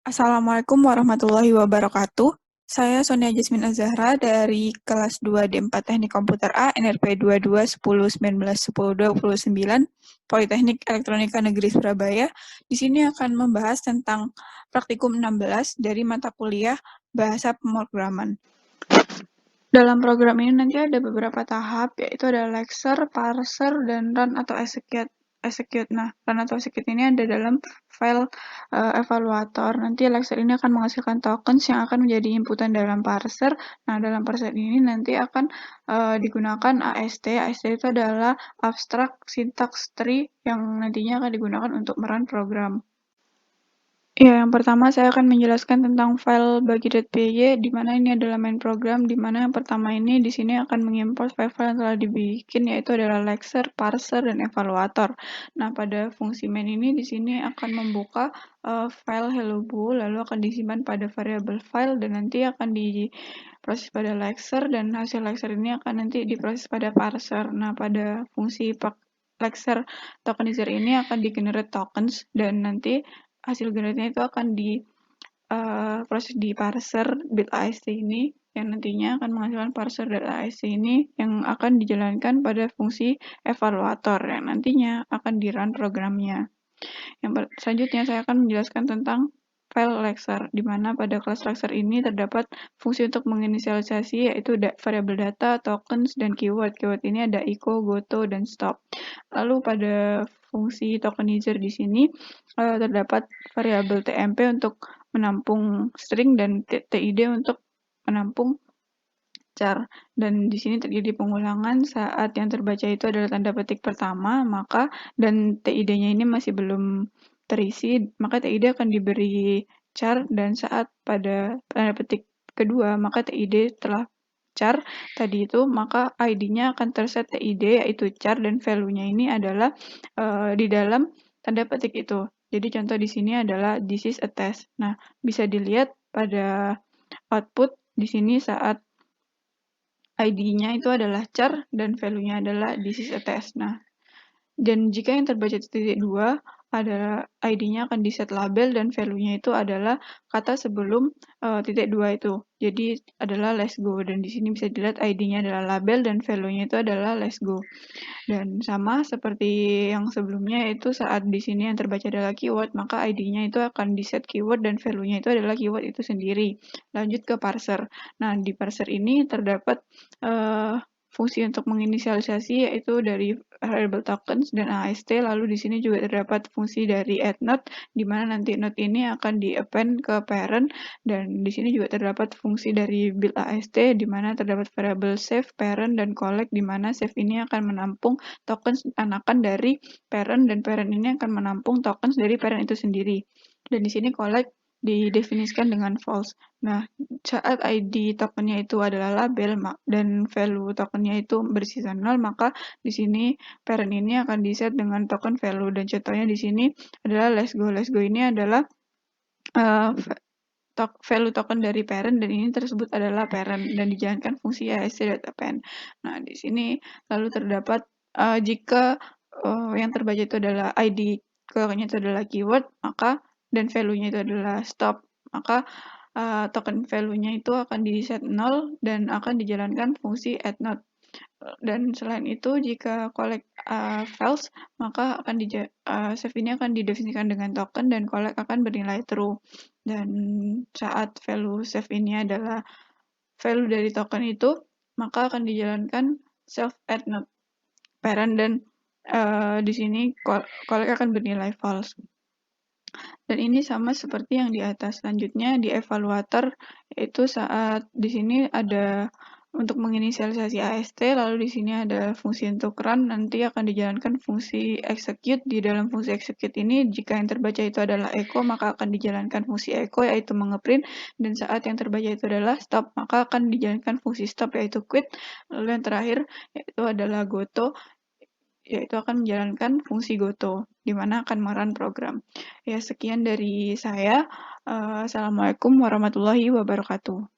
Assalamualaikum warahmatullahi wabarakatuh. Saya Sonia Jasmine Azahra dari kelas 2 D4 Teknik Komputer A NRP 22 10 19 10 29 Politeknik Elektronika Negeri Surabaya. Di sini akan membahas tentang praktikum 16 dari mata kuliah Bahasa Pemrograman. Dalam program ini nanti ada beberapa tahap, yaitu ada lecture, parser, dan run atau execute. Nah, run atau execute ini ada dalam file evaluator. Nanti lecture ini akan menghasilkan tokens yang akan menjadi inputan dalam parser. Nah, dalam parser ini nanti akan digunakan AST. AST itu adalah Abstract Syntax Tree yang nantinya akan digunakan untuk merun program. Ya, yang pertama saya akan menjelaskan tentang file bagi.py, di mana ini adalah main program, di mana yang pertama ini di sini akan mengimport file-file yang telah dibikin, yaitu adalah lecture, parser, dan evaluator. Nah, pada fungsi main ini di sini akan membuka file hello.bool, lalu akan disimpan pada variabel file, dan nanti akan diproses pada lecture, dan hasil lecture ini akan nanti diproses pada parser. Nah, pada fungsi lecture tokenizer ini akan di-generate tokens, dan nanti hasil generate-nya itu akan proses di parser bit.ast ini yang nantinya akan menghasilkan parser.ast ini yang akan dijalankan pada fungsi evaluator yang nantinya akan di-run programnya. Selanjutnya saya akan menjelaskan tentang file lecture, di mana pada kelas lecture ini terdapat fungsi untuk menginisialisasi, yaitu variabel data, tokens, dan keyword. Keyword ini ada echo, goto, dan stop. Lalu pada fungsi tokenizer di sini terdapat variabel tmp untuk menampung string dan tid untuk menampung char. Dan di sini terjadi pengulangan saat yang terbaca itu adalah tanda petik pertama, maka dan TID-nya ini masih belum terisi, maka TID akan diberi char, dan saat pada tanda petik kedua, maka TID telah char tadi itu, maka ID-nya akan terset TID yaitu char, dan value-nya ini adalah di dalam tanda petik itu. Jadi contoh di sini adalah this is a test. Nah, bisa dilihat pada output di sini saat ID-nya itu adalah char dan value-nya adalah this is a test. Nah, dan jika yang terbaca titik 2 adalah ID-nya akan di-set label dan value-nya itu adalah kata sebelum titik 2 itu. Jadi adalah let's go, dan di sini bisa dilihat ID-nya adalah label dan value-nya itu adalah let's go. Dan sama seperti yang sebelumnya, yaitu saat di sini yang terbaca adalah keyword, maka ID-nya itu akan di-set keyword dan value-nya itu adalah keyword itu sendiri. Lanjut ke parser. Nah, di parser ini terdapat fungsi untuk menginisialisasi, yaitu dari variable tokens dan AST. Lalu di sini juga terdapat fungsi dari add node, di mana nanti node ini akan di-append ke parent, dan di sini juga terdapat fungsi dari build AST, di mana terdapat variable save, parent, dan collect, di mana save ini akan menampung tokens anakan dari parent, dan parent ini akan menampung tokens dari parent itu sendiri. Dan di sini collect didefinisikan dengan false. Nah, saat ID tokennya itu adalah label dan value tokennya itu bersisa 0, maka di sini parent ini akan di-set dengan token value, dan contohnya di sini adalah let's go. Let's go ini adalah value token dari parent, dan ini tersebut adalah parent dan dijalankan fungsi AST.append. Nah, di sini lalu terdapat jika yang terbaca itu adalah ID tokennya itu adalah keyword, maka dan value-nya itu adalah stop, maka token value-nya itu akan di-set 0 dan akan dijalankan fungsi add node. Dan selain itu, jika collect false, maka akan save ini akan didefinisikan dengan token, dan collect akan bernilai true. Dan saat value save ini adalah value dari token itu, maka akan dijalankan self add node parent, dan di sini collect akan bernilai false. Dan ini sama seperti yang di atas. Selanjutnya di evaluator, yaitu saat di sini ada untuk menginisialisasi AST, lalu di sini ada fungsi untuk run, nanti akan dijalankan fungsi execute. Di dalam fungsi execute ini, jika yang terbaca itu adalah echo, maka akan dijalankan fungsi echo, yaitu mengeprint, dan saat yang terbaca itu adalah stop, maka akan dijalankan fungsi stop, yaitu quit. Lalu yang terakhir, yaitu adalah goto, yaitu akan menjalankan fungsi goto, di mana akan merun program. Ya, sekian dari saya. Assalamualaikum warahmatullahi wabarakatuh.